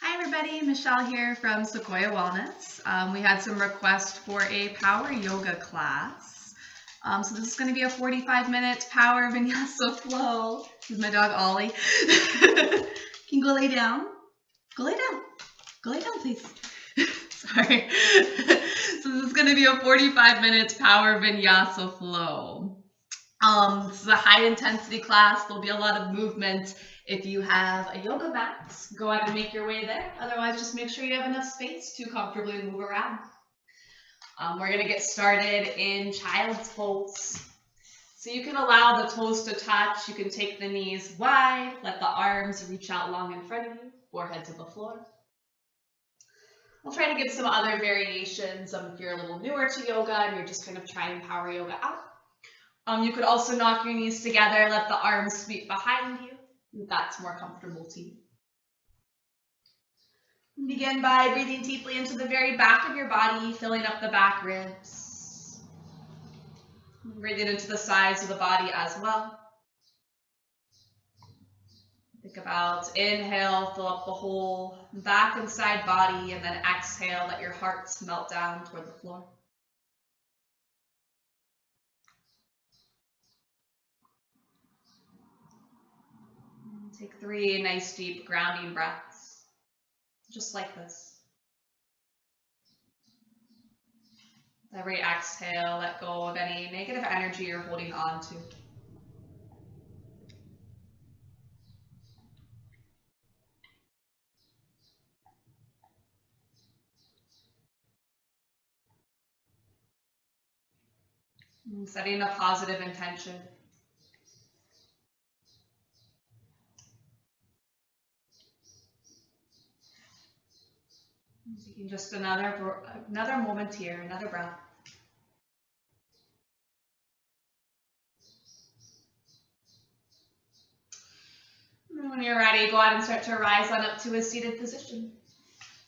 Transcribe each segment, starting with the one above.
Hi everybody, Michelle here from Sequoia Wellness. We had some requests for a power yoga class. So this is going to be a 45-minute power vinyasa flow. This is my dog Ollie. Can you go lay down? Go lay down. Go lay down, please. Sorry. So this is going to be a 45 minutes power vinyasa flow. This is a high intensity class. There'll be a lot of movement. If you have a yoga mat, go ahead and make your way there. Otherwise, just make sure you have enough space to comfortably move around. We're going to get started in child's pose. So you can allow the toes to touch. You can take the knees wide, let the arms reach out long in front of you, forehead to the floor. We'll try to give some other variations if you're a little newer to yoga and you're just kind of trying power yoga out. You could also knock your knees together, let the arms sweep behind you. If that's more comfortable to you. Begin by breathing deeply into the very back of your body, filling up the back ribs. Breathing into the sides of the body as well. Think about inhale, fill up the whole back and side body, and then exhale, let your heart melt down toward the floor. Take 3 nice deep grounding breaths, just like this. Every exhale, let go of any negative energy you're holding on to. And setting a positive intention. Taking just another moment here, another breath. And when you're ready, go ahead and start to rise on up to a seated position.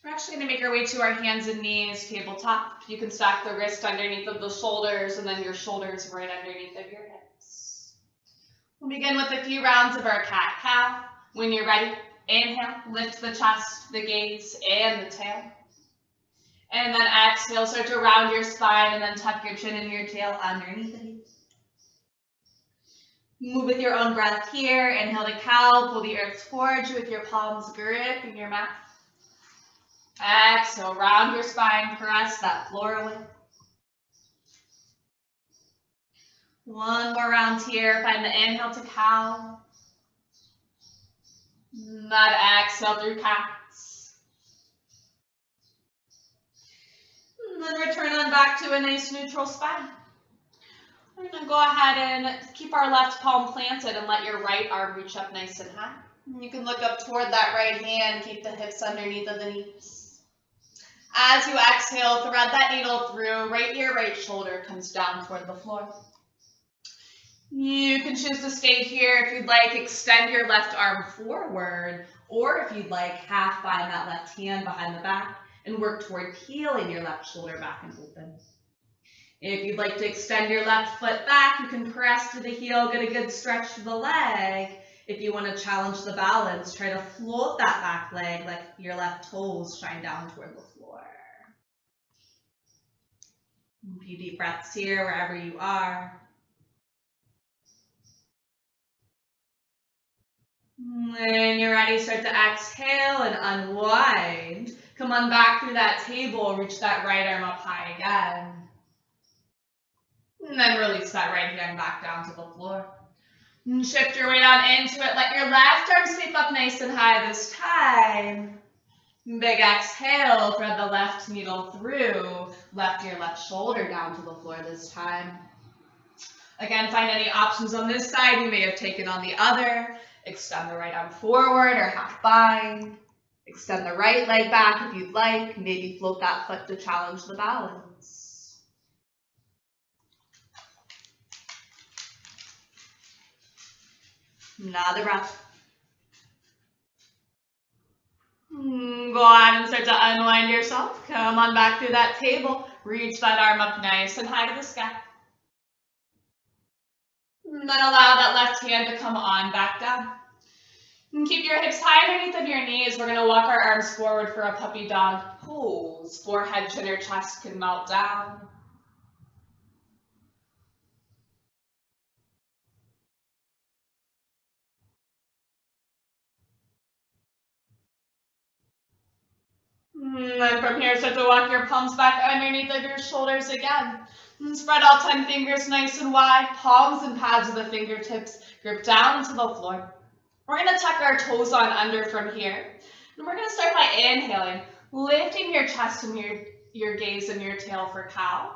We're actually going to make our way to our hands and knees, tabletop. You can stack the wrist underneath of the shoulders and then your shoulders right underneath of your hips. We'll begin with a few rounds of our cat-cow. When you're ready, inhale, lift the chest, the gaze, and the tail. And then exhale, start to round your spine and then tuck your chin and your tail underneath of you. Move with your own breath here. Inhale to cow, pull the earth towards you with your palms gripping your mat. Exhale, round your spine, press that floor away. One more round here. Find the inhale to cow. That exhale through cats. And then return on back to a nice neutral spine. We're going to go ahead and keep our left palm planted and let your right arm reach up nice and high. And you can look up toward that right hand, keep the hips underneath of the knees. As you exhale, thread that needle through, right ear, right shoulder comes down toward the floor. You can choose to stay here if you'd like, extend your left arm forward, or if you'd like, half bind that left hand behind the back and work toward peeling your left shoulder back and open. If you'd like to extend your left foot back, you can press to the heel, get a good stretch to the leg. If you want to challenge the balance, try to float that back leg, like your left toes shine down toward the floor. A few deep breaths here, wherever you are. When you're ready, start to exhale and unwind. Come on back through that table, reach that right arm up high again. And then release that right hand back down to the floor. And shift your weight on into it. Let your left arm sweep up nice and high this time. Big exhale, thread the left needle through. Lift your left shoulder down to the floor this time. Again, find any options on this side you may have taken on the other. Extend the right arm forward or half bind. Extend the right leg back if you'd like. Maybe float that foot to challenge the balance. Another breath. Go ahead and start to unwind yourself. Come on back through that table. Reach that arm up nice and high to the sky. And then allow that left hand to come on back down. And keep your hips high underneath of your knees. We're going to walk our arms forward for a puppy dog pose. Forehead, chin, or chest can melt down. And then from here, start to walk your palms back underneath of your shoulders again. And spread all 10 fingers nice and wide. Palms and pads of the fingertips grip down to the floor. We're going to tuck our toes on under from here. And we're going to start by inhaling, lifting your chest and your gaze and your tail for cow.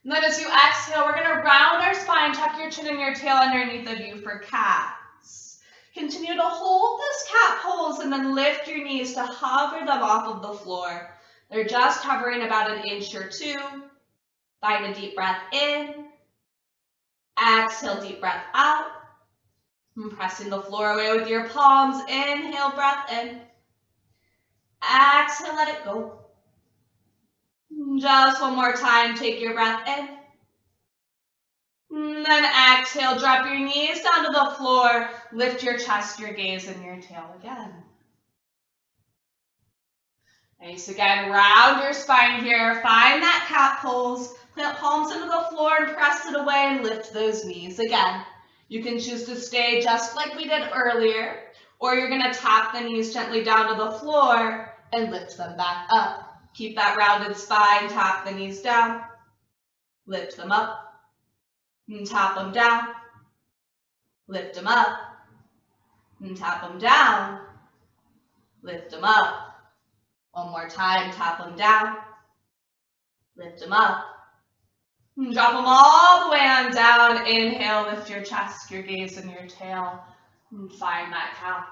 And then as you exhale, we're going to round our spine, tuck your chin and your tail underneath of you for cats. Continue to hold this cat pose and then lift your knees to hover them off of the floor. They're just hovering about an inch or two. Find a deep breath in. Exhale, deep breath out. And pressing the floor away with your palms. Inhale, breath in. Exhale, let it go. Just one more time, take your breath in. And then exhale, drop your knees down to the floor. Lift your chest, your gaze, and your tail again. Nice, again, round your spine here. Find that cat pose. Plant palms into the floor and press it away and lift those knees again. You can choose to stay just like we did earlier, or you're going to tap the knees gently down to the floor and lift them back up. Keep that rounded spine, tap the knees down, lift them up, and tap them down, lift them up, and tap them down, lift them up. One more time, tap them down, lift them up, and drop them all the way on down. Inhale, lift your chest, your gaze, and your tail, and find that cow.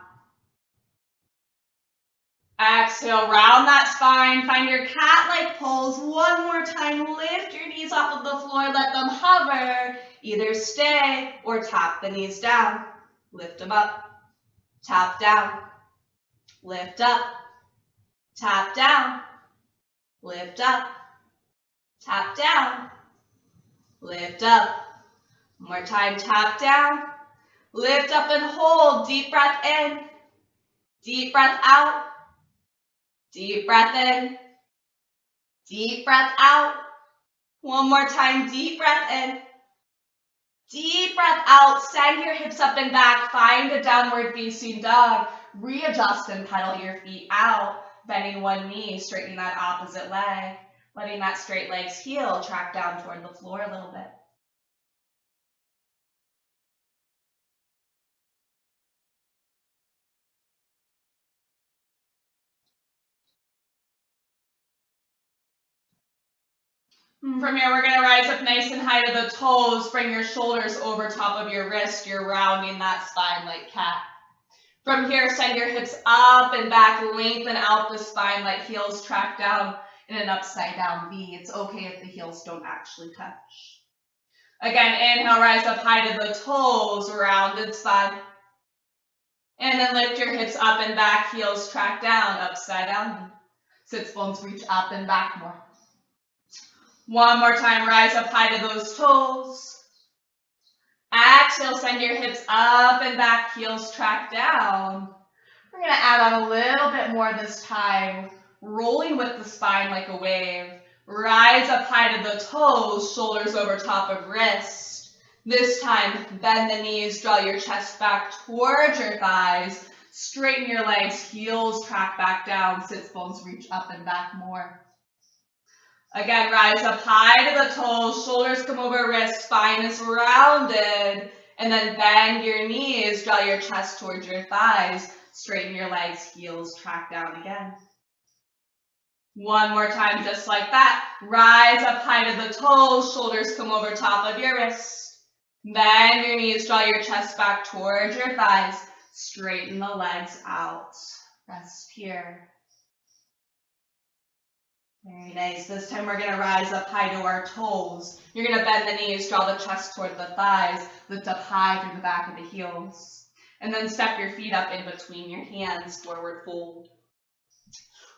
Exhale, round that spine, find your cat-like pose. One more time, lift your knees off of the floor, let them hover. Either stay or tap the knees down. Lift them up, tap down, lift up, tap down, lift up, tap down, lift up. One more time, tap down, lift up and hold. Deep breath in, deep breath out. Deep breath in, deep breath out. One more time, deep breath in, deep breath out. Send your hips up and back. Find a downward facing dog. Readjust and pedal your feet out. Bending one knee, straightening that opposite leg. Letting that straight leg's heel track down toward the floor a little bit. From here, we're going to rise up nice and high to the toes. Bring your shoulders over top of your wrist. You're rounding that spine like cat. From here, send your hips up and back. Lengthen out the spine, let heels track down in an upside down V. It's okay if the heels don't actually touch. Again, inhale, rise up high to the toes, rounded spine. And then lift your hips up and back, heels track down, upside down. Sits bones reach up and back more. One more time, rise up high to those toes. Exhale, send your hips up and back, heels track down. We're going to add on a little bit more this time, rolling with the spine like a wave. Rise up high to the toes, shoulders over top of wrist. This time, bend the knees, draw your chest back towards your thighs. Straighten your legs, heels track back down, sits bones reach up and back more. Again, rise up high to the toes, shoulders come over wrists, spine is rounded, and then bend your knees, draw your chest towards your thighs, straighten your legs, heels track down again. One more time, just like that. Rise up high to the toes, shoulders come over top of your wrists, bend your knees, draw your chest back towards your thighs, straighten the legs out. Rest here. Very nice. This time we're going to rise up high to our toes. You're going to bend the knees, draw the chest toward the thighs, lift up high through the back of the heels. And then step your feet up in between your hands, forward fold.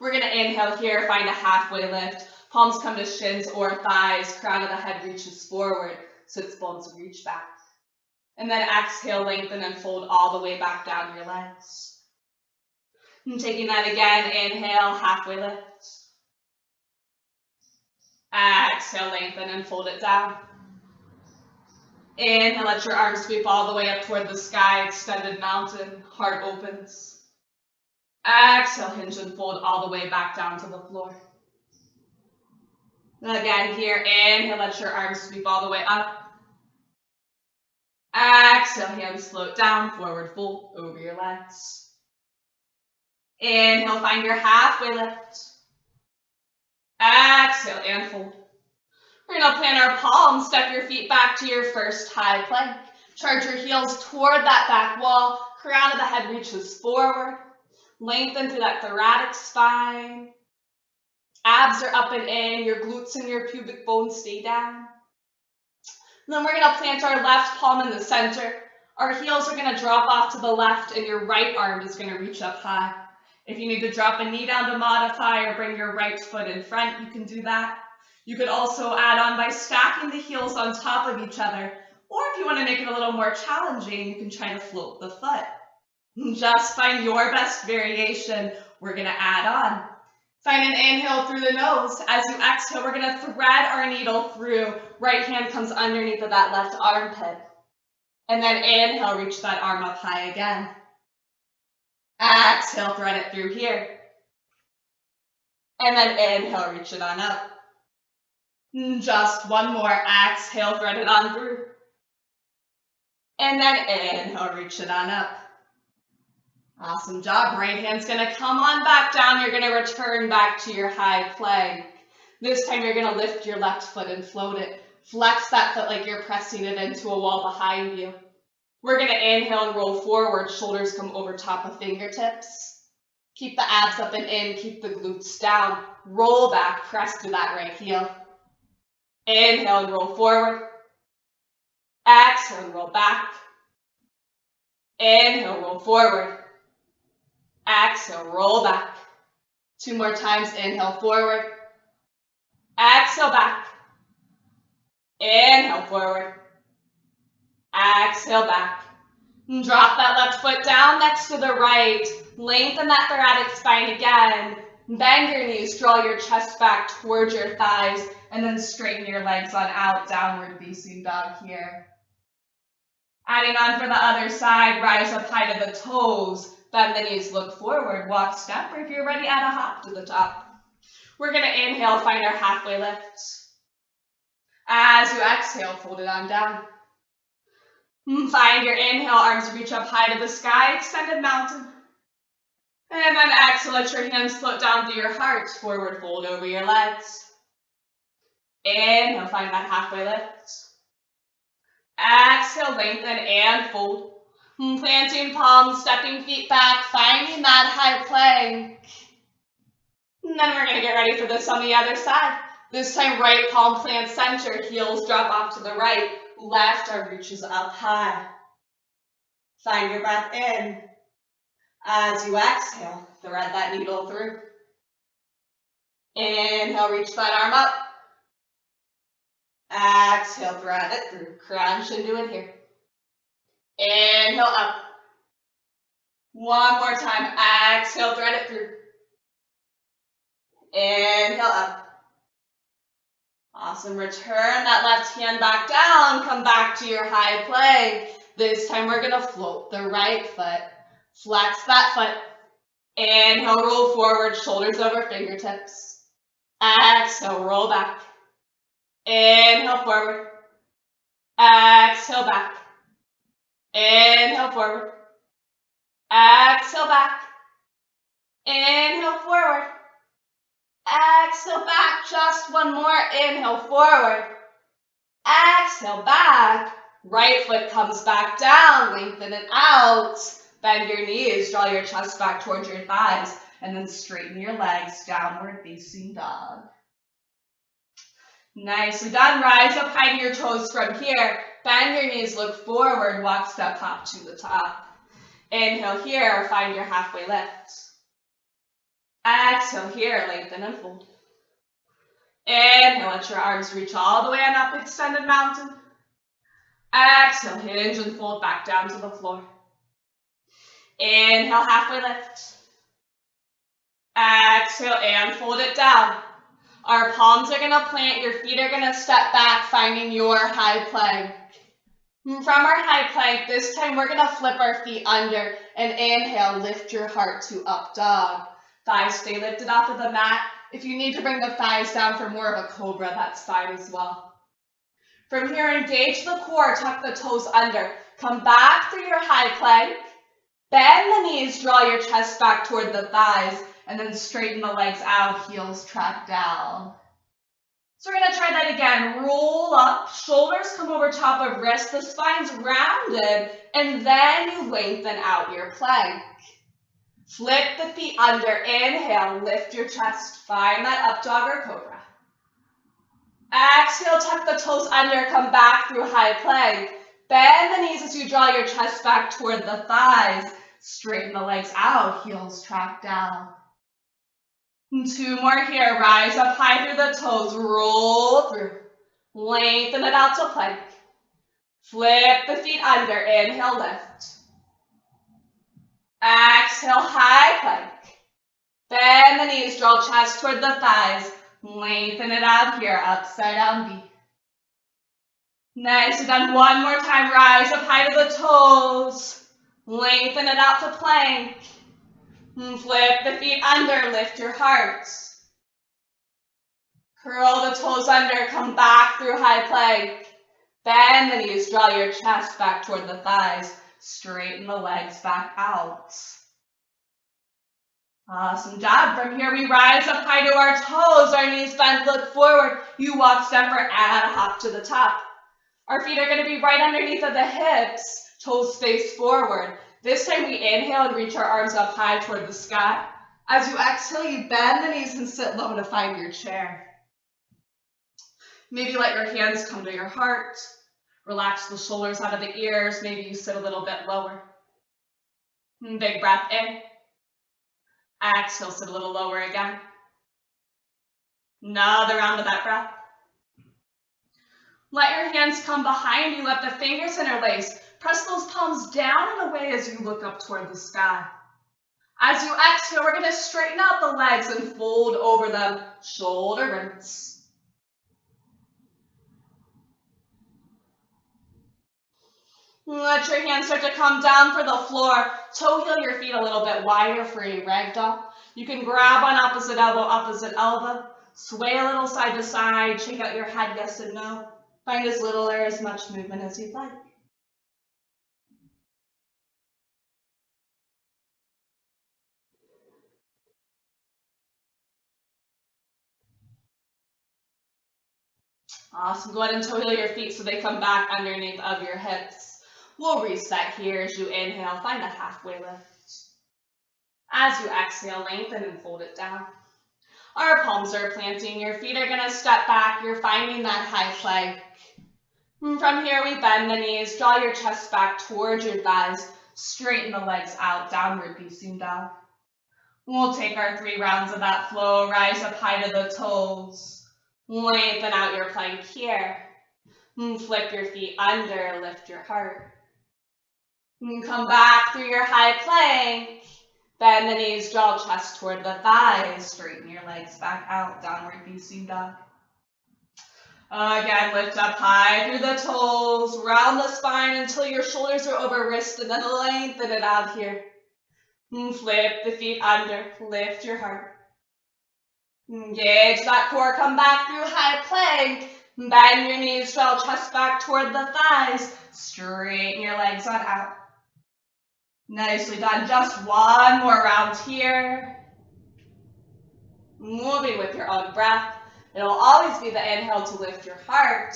We're going to inhale here, find a halfway lift. Palms come to shins or thighs, crown of the head reaches forward, sits bones reach back. And then exhale, lengthen and fold all the way back down your legs. And taking that again, inhale, halfway lift. Exhale, lengthen and fold it down. Inhale, let your arms sweep all the way up toward the sky, extended mountain, heart opens. Exhale, hinge and fold all the way back down to the floor. And again here, inhale, let your arms sweep all the way up. Exhale, hands float down, forward fold over your legs. Inhale, find your halfway lift. Exhale and fold. We're going to plant our palms, step your feet back to your first high plank. Charge your heels toward that back wall. Crown of the head reaches forward. Lengthen through that thoracic spine. Abs are up and in. Your glutes and your pubic bones stay down. And then we're going to plant our left palm in the center. Our heels are going to drop off to the left, and your right arm is going to reach up high. If you need to drop a knee down to modify or bring your right foot in front, you can do that. You could also add on by stacking the heels on top of each other. Or if you want to make it a little more challenging, you can try to float the foot. Just find your best variation. We're going to add on. Find an inhale through the nose. As you exhale, we're going to thread our needle through. Right hand comes underneath of that left armpit. And then inhale, reach that arm up high again. Exhale, thread it through here. And then inhale, reach it on up. Just one more. Exhale, thread it on through. And then inhale, reach it on up. Awesome job. Right hand's going to come on back down. You're going to return back to your high plank. This time you're going to lift your left foot and float it. Flex that foot like you're pressing it into a wall behind you. We're going to inhale and roll forward. Shoulders come over top of fingertips. Keep the abs up and in. Keep the glutes down. Roll back. Press through that right heel. Inhale and roll forward. Exhale and roll back. Inhale, roll forward. Exhale, roll back. 2 more times. Inhale, forward. Exhale, back. Inhale, forward. Exhale, back. And drop that left foot down next to the right. Lengthen that thoracic spine again. Bend your knees. Draw your chest back towards your thighs. And then straighten your legs on out. Downward facing dog here. Adding on for the other side. Rise up high to the toes. Bend the knees. Look forward. Walk step. Or if you're ready, add a hop to the top. We're going to inhale. Find our halfway lift. As you exhale, fold it on down. Find your inhale, arms reach up high to the sky, extended mountain. And then exhale, let your hands float down to your heart, forward fold over your legs. Inhale, find that halfway lift. Exhale, lengthen and fold. Planting palms, stepping feet back, finding that high plank. And then we're going to get ready for this on the other side. This time, right palm plants center, heels drop off to the right. Left arm reaches up high. Find your breath in. As you exhale, thread that needle through. Inhale, reach that arm up. Exhale, thread it through. Crunch into it here. Inhale, up. One more time. Exhale, thread it through. Inhale, up. Awesome. Return that left hand back down. Come back to your high plank. This time we're going to float the right foot. Flex that foot. Inhale, roll forward, shoulders over fingertips. Exhale, roll back. Inhale, forward. Exhale, back. Inhale, forward. Exhale, back. Inhale, forward. Exhale, back. Just one more. Inhale, forward. Exhale, back. Right foot comes back down. Lengthen it out. Bend your knees. Draw your chest back towards your thighs. And then straighten your legs. Downward facing dog. Nicely done. Rise up high to your toes from here. Bend your knees. Look forward. Walk step hop to the top. Inhale here. Find your halfway lift. Exhale here, lengthen and fold. Inhale, let your arms reach all the way on up, extended mountain. Exhale, hinge and fold back down to the floor. Inhale, halfway lift. Exhale and fold it down. Our palms are gonna plant, your feet are gonna step back, finding your high plank. From our high plank, this time we're gonna flip our feet under and inhale, lift your heart to up dog. Thighs stay lifted off of the mat. If you need to bring the thighs down for more of a cobra, that's fine as well. From here, engage the core, tuck the toes under. Come back through your high plank. Bend the knees, draw your chest back toward the thighs, and then straighten the legs out, heels track down. So we're gonna try that again. Roll up, shoulders come over top of wrists, the spine's rounded, and then you lengthen out your plank. Flip the feet under, inhale, lift your chest, find that up dog or cobra. Exhale, tuck the toes under, come back through high plank. Bend the knees as you draw your chest back toward the thighs. Straighten the legs out, heels track down. And 2 more here. Rise up high through the toes, roll through. Lengthen it out to plank. Flip the feet under, inhale, lift. Exhale, high plank. Bend the knees, draw chest toward the thighs. Lengthen it out here, upside down B. Nice, you've done one more time. Rise up high to the toes. Lengthen it out to plank. Flip the feet under, lift your heart. Curl the toes under, come back through high plank. Bend the knees, draw your chest back toward the thighs. Straighten the legs back out. Awesome job. From here, we rise up high to our toes. Our knees bend, look forward. You walk, step, or add a hop to the top. Our feet are going to be right underneath of the hips. Toes face forward. This time we inhale and reach our arms up high toward the sky. As you exhale, you bend the knees and sit low to find your chair. Maybe let your hands come to your heart. Relax the shoulders out of the ears. Maybe you sit a little bit lower. Big breath in. Exhale, sit a little lower again. Another round of that breath. Let your hands come behind you. Let the fingers interlace. Press those palms down and away as you look up toward the sky. As you exhale, we're going to straighten out the legs and fold over them. Shoulder rinse. Let your hands start to come down for the floor. Toe heel your feet a little bit wider for a ragdoll. You can grab on opposite elbow. Sway a little side to side. Shake out your head, yes and no. Find as little or as much movement as you'd like. Awesome. Go ahead and toe heel your feet so they come back underneath of your hips. We'll reset here as you inhale. Find a halfway lift. As you exhale, lengthen and fold it down. Our palms are planting. Your feet are going to step back. You're finding that high plank. From here, we bend the knees. Draw your chest back towards your thighs. Straighten the legs out. Downward facing dog. We'll take our 3 rounds of that flow. Rise up high to the toes. Lengthen out your plank here. Flip your feet under, lift your heart. Come back through your high plank. Bend the knees, draw chest toward the thighs. Straighten your legs back out, downward facing dog. Again, lift up high through the toes. Round the spine until your shoulders are over wrist, and then lengthen it out here. Flip the feet under, lift your heart. Engage that core, come back through high plank. Bend your knees, draw chest back toward the thighs. Straighten your legs on out. Nicely done. Just one more round here. Moving with your own breath. It'll always be the inhale to lift your heart.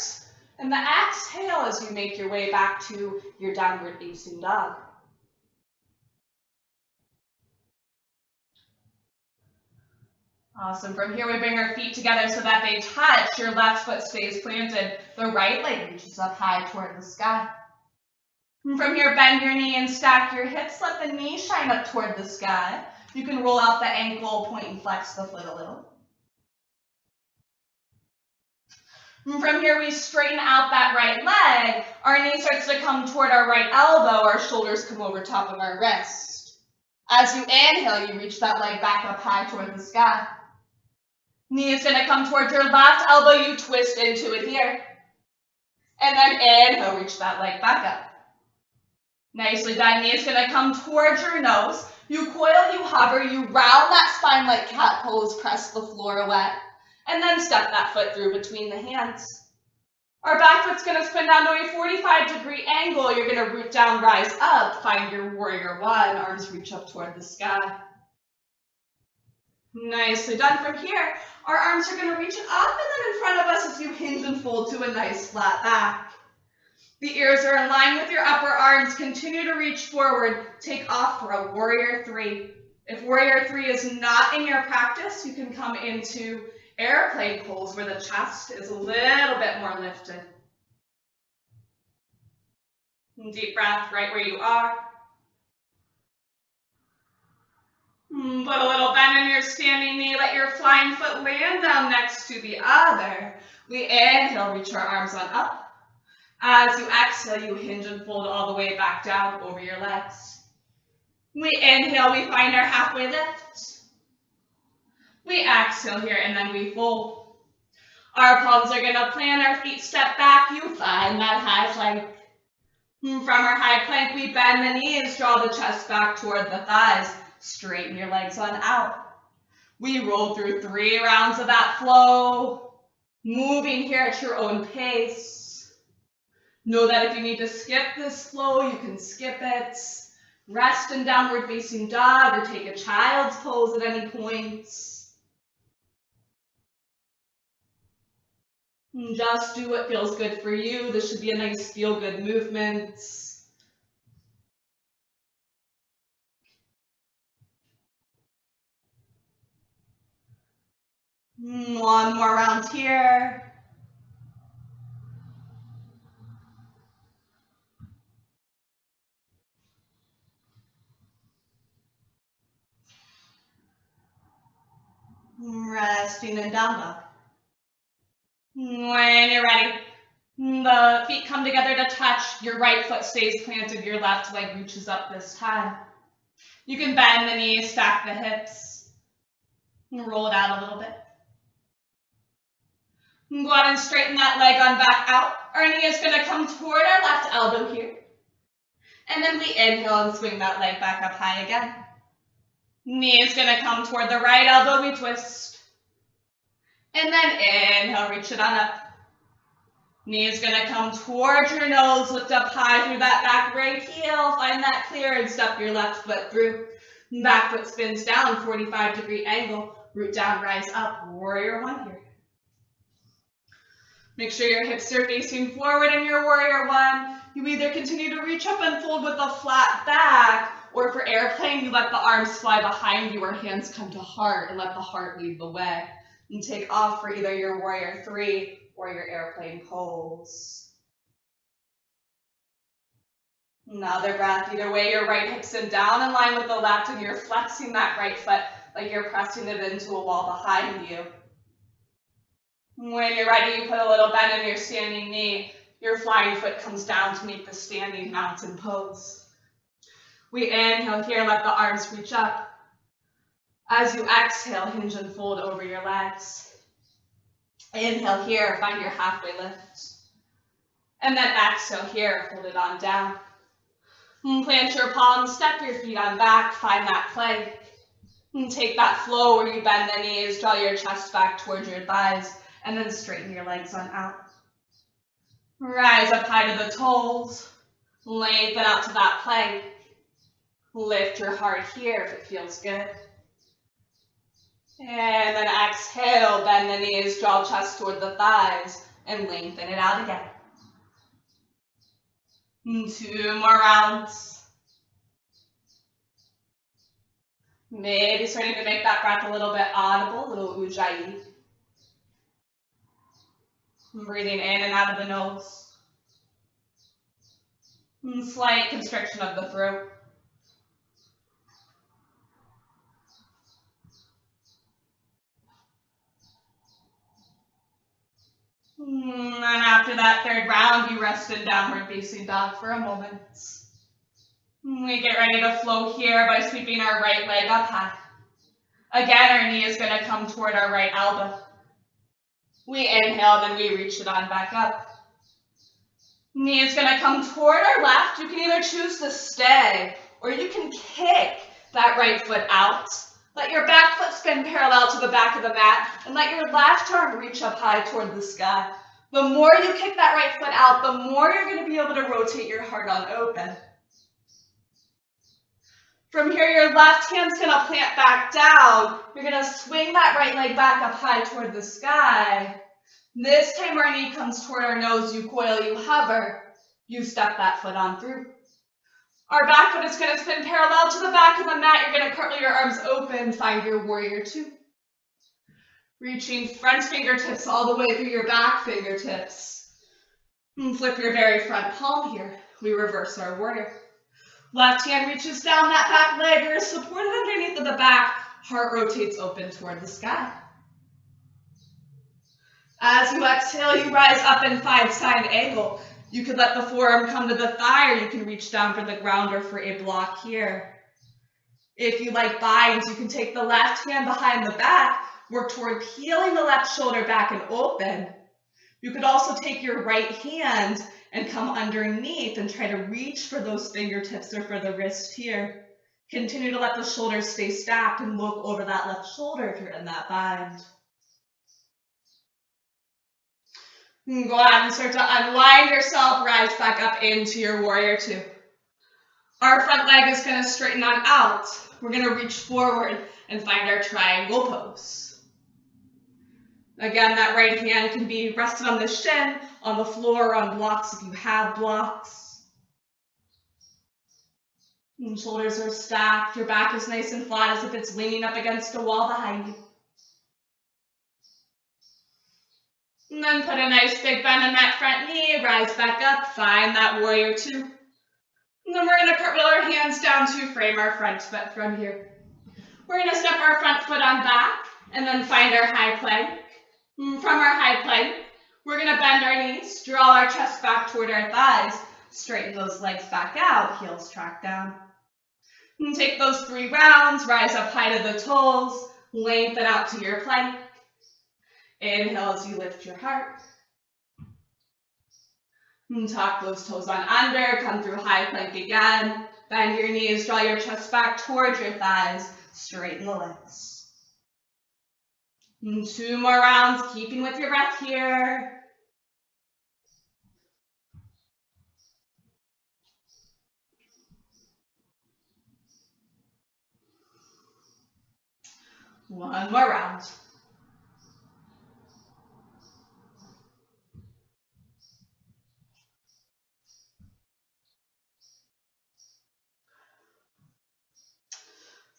And the exhale as you make your way back to your downward facing dog. Awesome. From here, we bring our feet together so that they touch. Your left foot stays planted. The right leg reaches up high toward the sky. From here, bend your knee and stack your hips. Let the knee shine up toward the sky. You can roll out the ankle, point and flex the foot a little. And from here, we straighten out that right leg. Our knee starts to come toward our right elbow. Our shoulders come over top of our wrist. As you inhale, you reach that leg back up high toward the sky. Knee is going to come towards your left elbow. You twist into it here. And then inhale, reach that leg back up. Nicely done. Knee is going to come towards your nose. You coil, you hover, you round that spine like cat pose, press the floor away. And then step that foot through between the hands. Our back foot's going to spin down to a 45-degree angle. You're going to root down, rise up, find your warrior one. Arms reach up toward the sky. Nicely done. From here, our arms are going to reach up and then in front of us as you hinge and fold to a nice flat back. The ears are in line with your upper arms. Continue to reach forward. Take off for a warrior three. If warrior three is not in your practice, you can come into airplane pose where the chest is a little bit more lifted. Deep breath right where you are. Put a little bend in your standing knee. Let your flying foot land down next to the other. We inhale, reach our arms on up. As you exhale, you hinge and fold all the way back down over your legs. We inhale, we find our halfway lift. We exhale here and then we fold. Our palms are going to plant, our feet step back. You find that high plank. From our high plank, we bend the knees, draw the chest back toward the thighs. Straighten your legs on out. We roll through 3 rounds of that flow, moving here at your own pace. Know that if you need to skip this flow, you can skip it. Rest in downward facing dog or take a child's pose at any point. And just do what feels good for you. This should be a nice feel-good movement. One more round here. Resting in down dog. When you're ready, the feet come together to touch. Your right foot stays planted. Your left leg reaches up this time. You can bend the knees, stack the hips, and roll it out a little bit. Go ahead and straighten that leg on back out. Our knee is going to come toward our left elbow here. And then we inhale and swing that leg back up high again. Knee is going to come toward the right elbow. We twist. And then inhale, reach it on up. Knee is going to come towards your nose. Lift up high through that back right heel. Find that clear and step your left foot through. Back foot spins down, 45-degree angle. Root down, rise up. Warrior one here. Make sure your hips are facing forward in your warrior one. You either continue to reach up and fold with a flat back, or for airplane, you let the arms fly behind you or hands come to heart and let the heart lead the way. And take off for either your warrior three or your airplane pose. Another breath. Either way, your right hip's in down in line with the left, and you're flexing that right foot like you're pressing it into a wall behind you. When you're ready, you put a little bend in your standing knee. Your flying foot comes down to meet the standing mountain pose. We inhale here, let the arms reach up. As you exhale, hinge and fold over your legs. Inhale here, find your halfway lift. And then exhale here, hold it on down. And plant your palms, step your feet on back, find that plank. And take that flow where you bend the knees, draw your chest back towards your thighs, and then straighten your legs on out. Rise up high to the toes. Lengthen out to that plank. Lift your heart here if it feels good. And then exhale, bend the knees, draw chest toward the thighs, and lengthen it out again. 2 more rounds. Maybe starting to make that breath a little bit audible, a little ujjayi. Breathing in and out of the nose. Slight constriction of the throat. that third round, you rest in downward facing dog for a moment. We get ready to flow here by sweeping our right leg up high. Again, our knee is going to come toward our right elbow. We inhale, then we reach it on back up. Knee is going to come toward our left. You can either choose to stay, or you can kick that right foot out. Let your back foot spin parallel to the back of the mat, and let your left arm reach up high toward the sky. The more you kick that right foot out, the more you're going to be able to rotate your heart on open. From here, your left hand's going to plant back down. You're going to swing that right leg back up high toward the sky. This time our knee comes toward our nose. You coil, you hover. You step that foot on through. Our back foot is going to spin parallel to the back of the mat. You're going to curl your arms open. Find your warrior two. Reaching front fingertips all the way through your back fingertips. And flip your very front palm here. We reverse our warrior. Left hand reaches down that back leg. You're supported underneath of the back. Heart rotates open toward the sky. As you exhale, you rise up in 5-side angle. You could let the forearm come to the thigh, or you can reach down for the ground or for a block here. If you like binds, you can take the left hand behind the back, work toward peeling the left shoulder back and open. You could also take your right hand and come underneath and try to reach for those fingertips or for the wrist here. Continue to let the shoulders stay stacked and look over that left shoulder if you're in that bind. And go ahead and start to unwind yourself, rise back up into your warrior two. Our front leg is going to straighten on out. We're going to reach forward and find our triangle pose. Again, that right hand can be rested on the shin, on the floor, or on blocks if you have blocks. And shoulders are stacked. Your back is nice and flat as if it's leaning up against a wall behind you. And then put a nice big bend in that front knee, rise back up, find that warrior two. And then we're going to cartwheel our hands down to frame our front foot from here. We're going to step our front foot on back and then find our high plank. And from our high plank, we're going to bend our knees, draw our chest back toward our thighs, straighten those legs back out, heels track down. And take those 3 rounds, rise up high to the toes, lengthen out to your plank. Inhale as you lift your heart. And tuck those toes on under, come through high plank again. Bend your knees, draw your chest back towards your thighs, straighten the legs. And 2 more rounds, keeping with your breath here. One more round.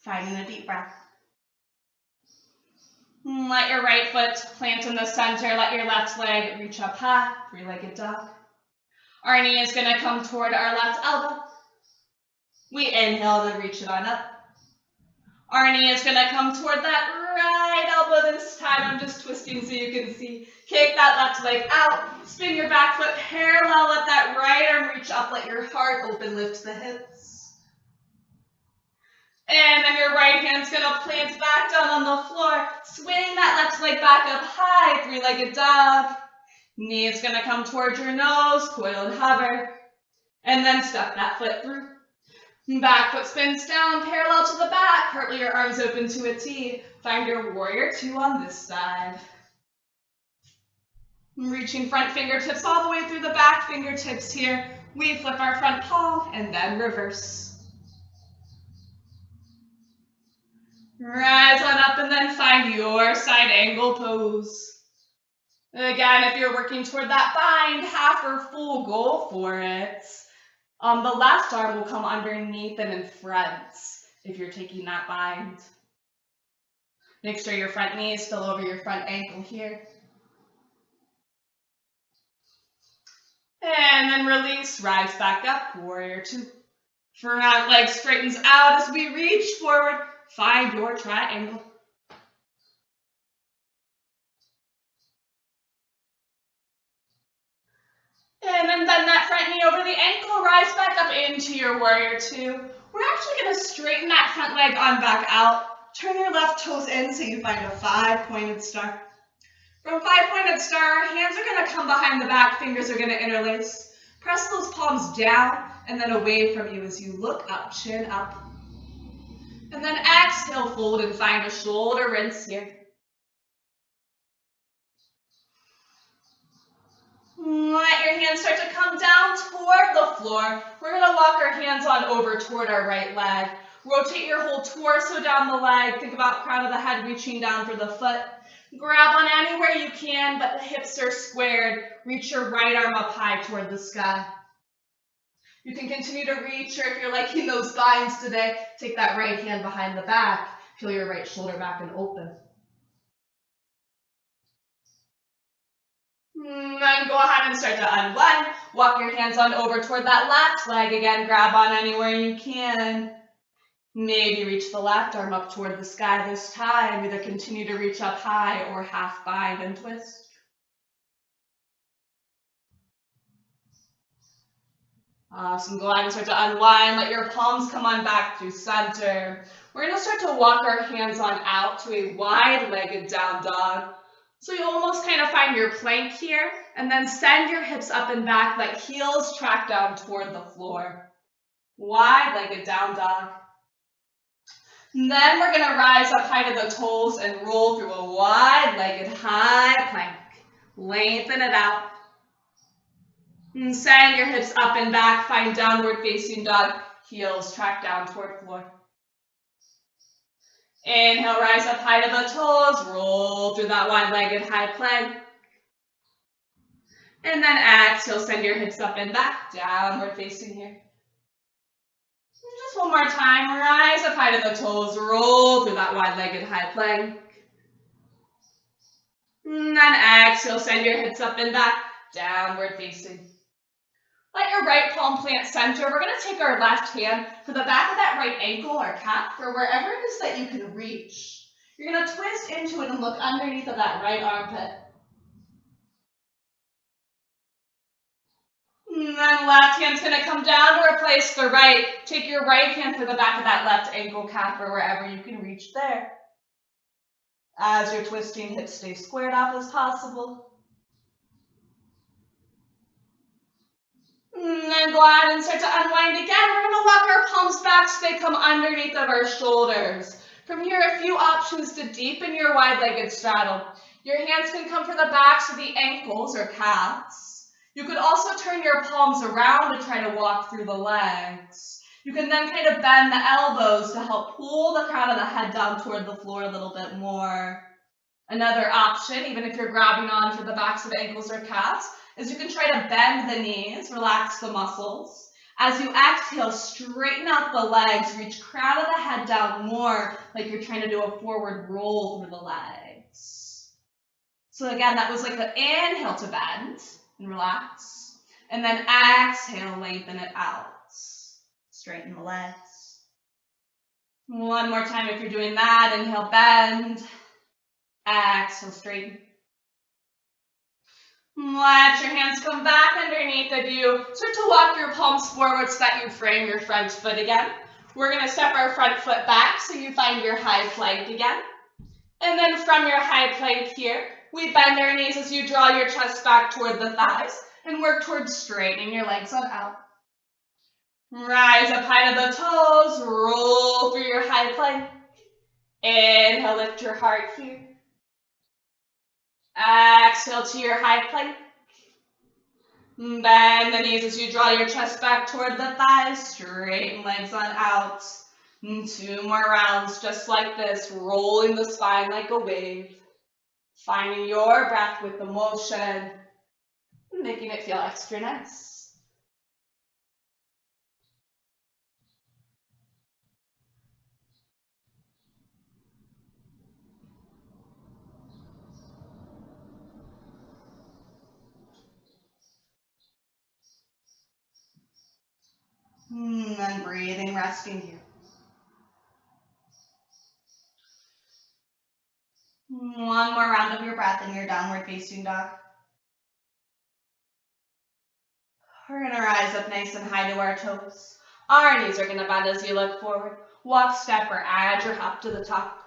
Finding a deep breath. Let your right foot plant in the center. Let your left leg reach up high, 3-legged dog. Our knee is going to come toward our left elbow. We inhale, then reach it on up. Our knee is going to come toward that right elbow this time. I'm just twisting so you can see. Kick that left leg out. Spin your back foot parallel. Let that right arm reach up. Let your heart open. Lift the hips. And then your right hand's going to plant back down on the floor. Swing that left leg back up high, 3-legged dog. Knee is going to come towards your nose, coil and hover. And then step that foot through. Back foot spins down, parallel to the back. Curl your arms open to a T. Find your warrior two on this side. Reaching front fingertips all the way through the back fingertips here. We flip our front palm and then reverse. Rise on up and then find your side angle pose. Again, if you're working toward that bind, half or full, go for it. The left arm will come underneath and in front if you're taking that bind. Make sure your front knee is still over your front ankle here. And then release, rise back up, warrior two. Front leg straightens out as we reach forward. Find your triangle. And then bend that front knee over the ankle, rise back up into your warrior two. We're actually gonna straighten that front leg on back out. Turn your left toes in so you find a 5-pointed star. From 5-pointed star, hands are gonna come behind the back, fingers are gonna interlace. Press those palms down and then away from you as you look up, chin up. And then exhale, fold and find a shoulder rinse here. Let your hands start to come down toward the floor. We're gonna walk our hands on over toward our right leg. Rotate your whole torso down the leg. Think about crown of the head reaching down for the foot. Grab on anywhere you can, but the hips are squared. Reach your right arm up high toward the sky. You can continue to reach, or if you're liking those binds today, take that right hand behind the back. Peel your right shoulder back and open. Then go ahead and start to unwind. Walk your hands on over toward that left leg again. Grab on anywhere you can. Maybe reach the left arm up toward the sky this time. Either continue to reach up high or half bind and twist. Awesome. Go ahead and start to unwind. Let your palms come on back through center. We're going to start to walk our hands on out to a wide-legged down dog. So you almost kind of find your plank here, and then send your hips up and back, let heels track down toward the floor. Wide-legged down dog. And then we're going to rise up high to the toes and roll through a wide-legged high plank. Lengthen it out. And send your hips up and back, find downward facing dog, heels track down toward floor. Inhale, rise up high to the toes, roll through that wide-legged high plank. And then exhale, send your hips up and back, downward facing here. Just one more time, rise up high to the toes, roll through that wide-legged high plank. And then exhale, send your hips up and back, downward facing. Let your right palm plant center. We're going to take our left hand for the back of that right ankle or calf or wherever it is that you can reach. You're going to twist into it and look underneath of that right armpit. And then left hand's going to come down to replace the right. Take your right hand for the back of that left ankle, calf, or wherever you can reach there. As you're twisting, hips stay squared off as possible. And then go ahead and start to unwind again. We're going to walk our palms back so they come underneath of our shoulders. From here, a few options to deepen your wide-legged straddle. Your hands can come for the backs of the ankles or calves. You could also turn your palms around to try to walk through the legs. You can then kind of bend the elbows to help pull the crown of the head down toward the floor a little bit more. Another option, even if you're grabbing on for the backs of the ankles or calves, is you can try to bend the knees, relax the muscles. As you exhale, straighten out the legs, reach crown of the head down more, like you're trying to do a forward roll through the legs. So again, that was like the inhale to bend and relax. And then exhale, lengthen it out. Straighten the legs. One more time if you're doing that. Inhale, bend. Exhale, straighten. Let your hands come back underneath of you. Start to walk your palms forward so that you frame your front foot again. We're going to step our front foot back so you find your high plank again. And then from your high plank here, we bend our knees as you draw your chest back toward the thighs and work towards straightening your legs on out. Rise up high to the toes, roll through your high plank. Inhale, lift your heart here. Exhale to your high plank. Bend the knees as you draw your chest back toward the thighs. Straighten legs on out. 2 more rounds just like this, rolling the spine like a wave. Finding your breath with the motion, making it feel extra nice. And breathing, resting here. One more round of your breath in your downward facing dog. We're going to rise up nice and high to our toes. Our knees are going to bend as you look forward. Walk, step, or add your hop to the top.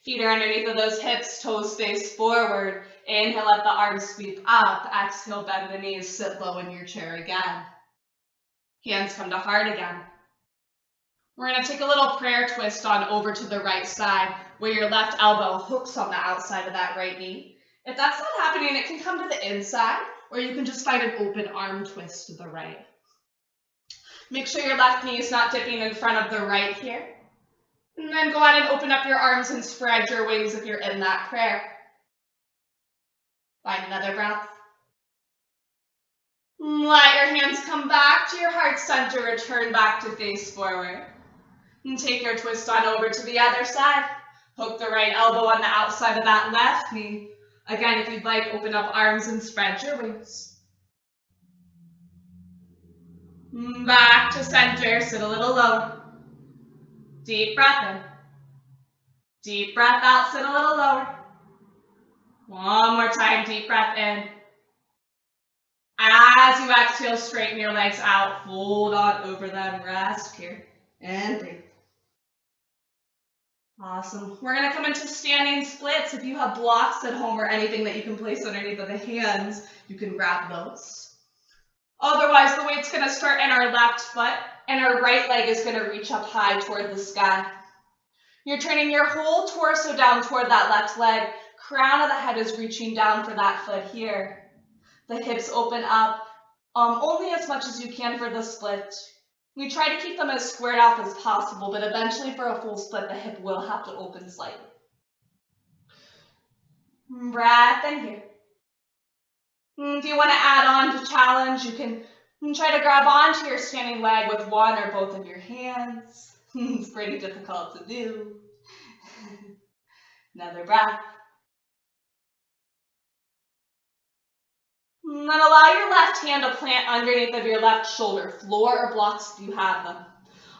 Feet are underneath of those hips, toes face forward. Inhale, let the arms sweep up. Exhale, bend the knees, sit low in your chair again. Hands come to heart again. We're going to take a little prayer twist on over to the right side, where your left elbow hooks on the outside of that right knee. If that's not happening, it can come to the inside, or you can just find an open arm twist to the right. Make sure your left knee is not dipping in front of the right here. And then go ahead and open up your arms and spread your wings if you're in that prayer. Find another breath. Let your hands come back to your heart center, return back to face forward. And take your twist on over to the other side. Hook the right elbow on the outside of that left knee. Again, if you'd like, open up arms and spread your wings. Back to center, sit a little lower. Deep breath in. Deep breath out, sit a little lower. One more time, deep breath in. As you exhale, straighten your legs out, fold on over them, rest here, and breathe. Awesome. We're going to come into standing splits. If you have blocks at home or anything that you can place underneath of the hands, you can grab those. Otherwise, the weight's going to start in our left foot, and our right leg is going to reach up high toward the sky. You're turning your whole torso down toward that left leg. Crown of the head is reaching down for that foot here. The hips open up only as much as you can for the split. We try to keep them as squared off as possible, but eventually for a full split, the hip will have to open slightly. Breath in here. If you want to add on to challenge, you can try to grab onto your standing leg with one or both of your hands. It's pretty difficult to do. Another breath. And then allow your left hand to plant underneath of your left shoulder, floor or blocks if you have them.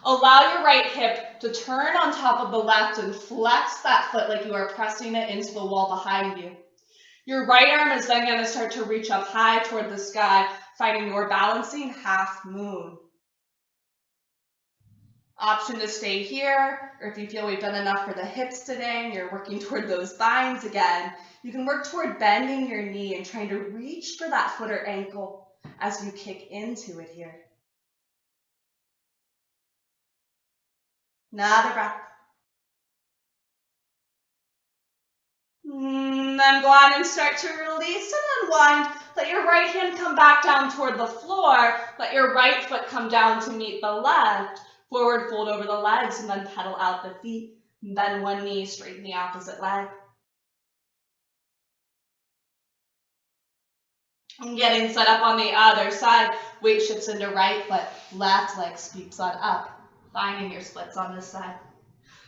Allow your right hip to turn on top of the left and flex that foot like you are pressing it into the wall behind you. Your right arm is then going to start to reach up high toward the sky, finding your balancing half moon. Option to stay here, or if you feel we've done enough for the hips today and you're working toward those spines again, you can work toward bending your knee and trying to reach for that foot or ankle as you kick into it here. Another breath. Then go on and start to release and unwind. Let your right hand come back down toward the floor. Let your right foot come down to meet the left. Forward fold over the legs and then pedal out the feet. Bend one knee, straighten the opposite leg. And getting set up on the other side. Weight shifts into right foot. Left leg sweeps on up. Finding your splits on this side.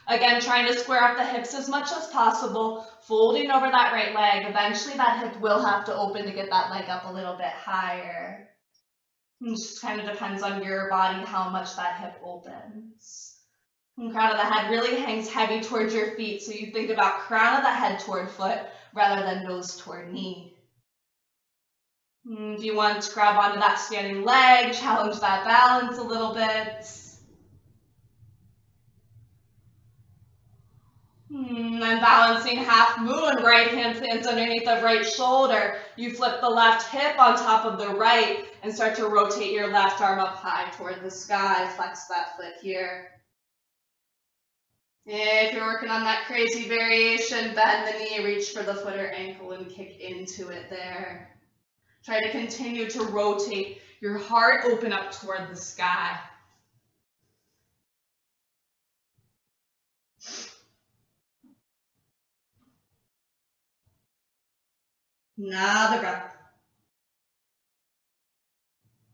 Again, trying to square up the hips as much as possible. Folding over that right leg. Eventually that hip will have to open to get that leg up a little bit higher. It just kind of depends on your body how much that hip opens. And crown of the head really hangs heavy towards your feet, so you think about crown of the head toward foot rather than nose toward knee. If you want to grab onto that standing leg, challenge that balance a little bit. Then balancing half moon, right hand plants underneath the right shoulder. You flip the left hip on top of the right and start to rotate your left arm up high toward the sky. Flex that foot here. If you're working on that crazy variation, bend the knee, reach for the foot or ankle and kick into it there. Try to continue to rotate your heart open up toward the sky. Another breath.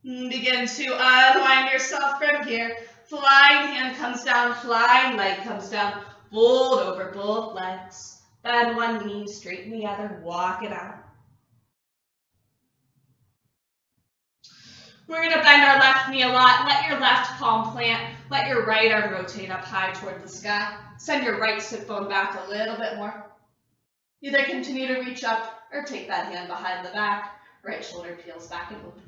Begin to unwind yourself from here. Flying hand comes down, flying leg comes down. Fold over both legs. Bend one knee, straighten the other, walk it out. We're going to bend our left knee a lot. Let your left palm plant. Let your right arm rotate up high toward the sky. Send your right sit bone back a little bit more. Either continue to reach up or take that hand behind the back. Right shoulder peels back and open.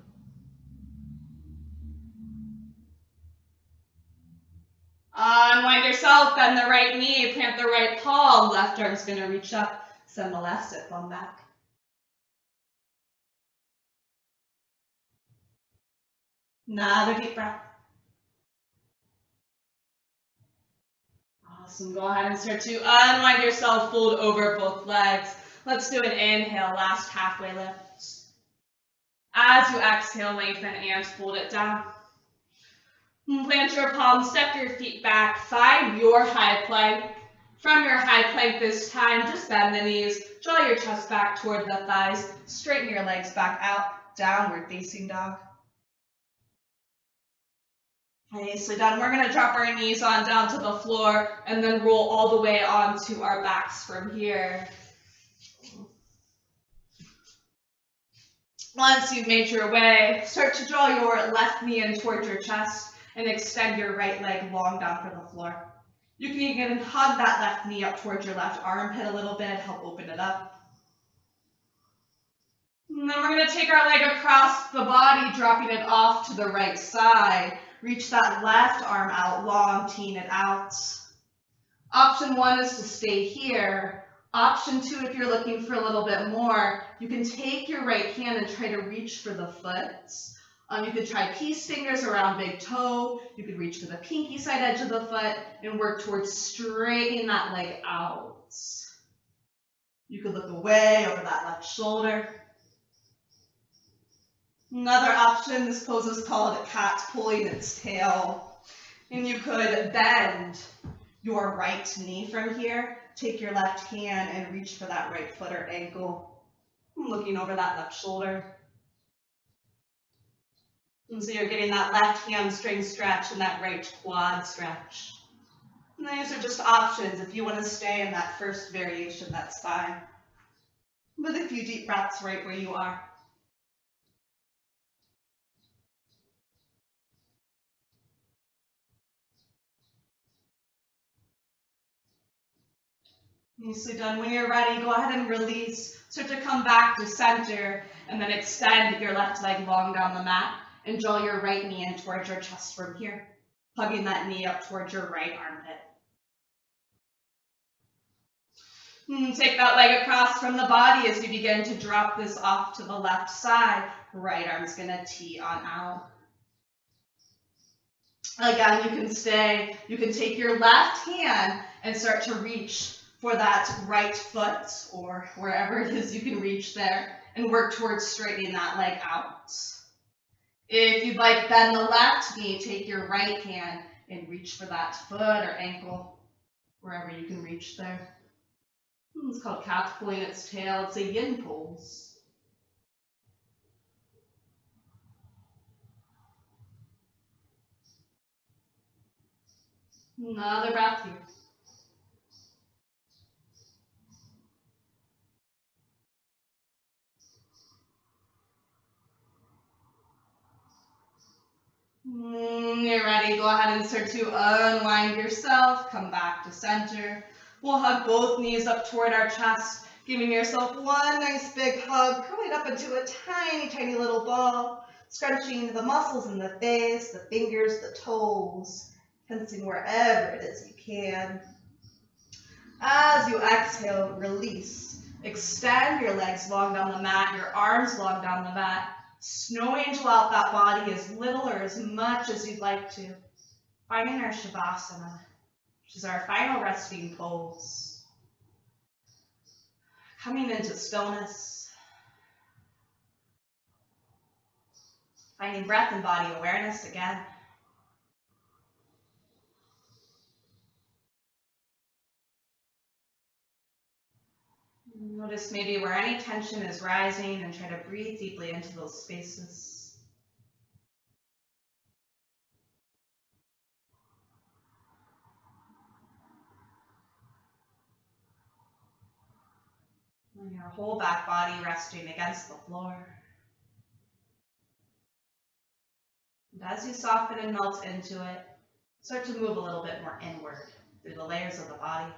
Unwind yourself, bend the right knee, plant the right palm. Left arm's going to reach up, send the left sit bone back. Another deep breath. Awesome. Go ahead and start to unwind yourself, fold over both legs. Let's do an inhale, last halfway lift. As you exhale, lengthen and fold it down. Plant your palms, step your feet back, find your high plank. From your high plank this time, just bend the knees, draw your chest back toward the thighs, straighten your legs back out, downward facing dog. Nicely done. We're going to drop our knees on down to the floor and then roll all the way onto our backs from here. Once you've made your way, start to draw your left knee in towards your chest and extend your right leg long down for the floor. You can even hug that left knee up towards your left armpit a little bit, help open it up. And then we're going to take our leg across the body, dropping it off to the right side. Reach that left arm out long, teeing it out. Option 1 is to stay here. Option 2, if you're looking for a little bit more, you can take your right hand and try to reach for the foot. You could try peace fingers around big toe. You could reach for the pinky side edge of the foot and work towards straightening that leg out. You could look away over that left shoulder. Another option, this pose is called cat pulling its tail. And you could bend your right knee from here, take your left hand and reach for that right foot or ankle, looking over that left shoulder. And so you're getting that left hamstring stretch and that right quad stretch. And these are just options. If you want to stay in that first variation, that's fine. With a few deep breaths right where you are. Nicely done. When you're ready, go ahead and release. Start to come back to center and then extend your left leg long down the mat and draw your right knee in towards your chest from here, hugging that knee up towards your right armpit. Take that leg across from the body as you begin to drop this off to the left side. Right arm's going to tee on out. Again, you can stay. You can take your left hand and start to reach for that right foot or wherever it is you can reach there and work towards straightening that leg out. If you'd like, bend the left knee, take your right hand and reach for that foot or ankle, wherever you can reach there. It's called cat pulling its tail. It's a yin pose. Another breath here. You're ready. Go ahead and start to unwind yourself. Come back to center. We'll hug both knees up toward our chest, giving yourself one nice big hug, curling up into a tiny, tiny little ball, scrunching the muscles in the face, the fingers, the toes, tensing wherever it is you can. As you exhale, release. Extend your legs long down the mat, your arms long down the mat. Snow angel out that body as little or as much as you'd like to. Finding our Shavasana, which is our final resting pose. Coming into stillness. Finding breath and body awareness again. Notice maybe where any tension is rising and try to breathe deeply into those spaces. And your whole back body resting against the floor. And as you soften and melt into it, start to move a little bit more inward through the layers of the body.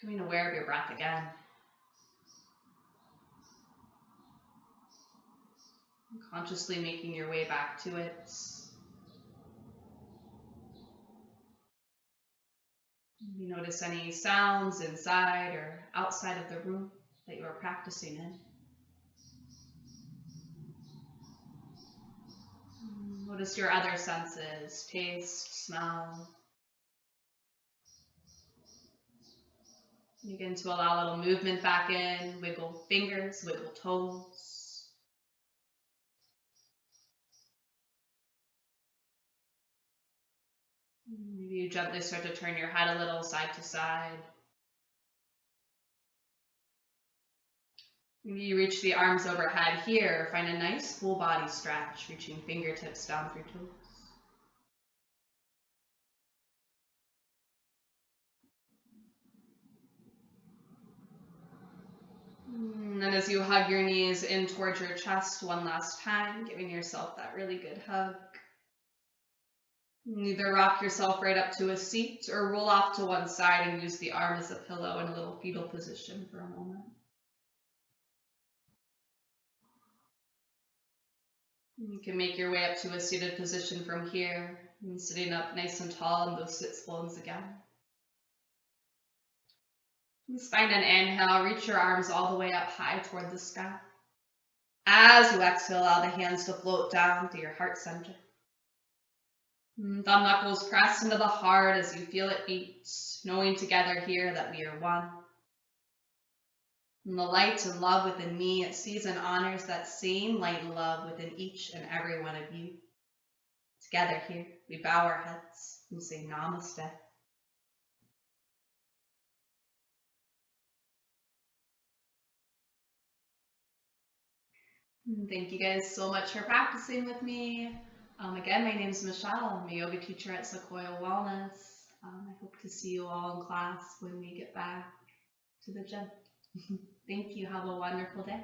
Becoming aware of your breath again. Consciously making your way back to it. You notice any sounds inside or outside of the room that you are practicing in. Notice your other senses, taste, smell. Begin to allow a little movement back in, wiggle fingers, wiggle toes. Maybe you gently start to turn your head a little side to side. Maybe you reach the arms overhead here. Find a nice full body stretch, reaching fingertips down through toes. And then as you hug your knees in towards your chest one last time, giving yourself that really good hug. Either rock yourself right up to a seat or roll off to one side and use the arm as a pillow in a little fetal position for a moment. You can make your way up to a seated position from here, and sitting up nice and tall in those sits bones again. Just find an inhale, reach your arms all the way up high toward the sky. As you exhale, allow the hands to float down to your heart center. Thumb knuckles press into the heart as you feel it beat, knowing together here that we are one. And the light and love within me, it sees and honors that same light and love within each and every one of you. Together here, we bow our heads and say namaste. Thank you guys so much for practicing with me. Again, my name is Michelle. I'm a yoga teacher at Sequoia Wellness. I hope to see you all in class when we get back to the gym. Thank you. Have a wonderful day.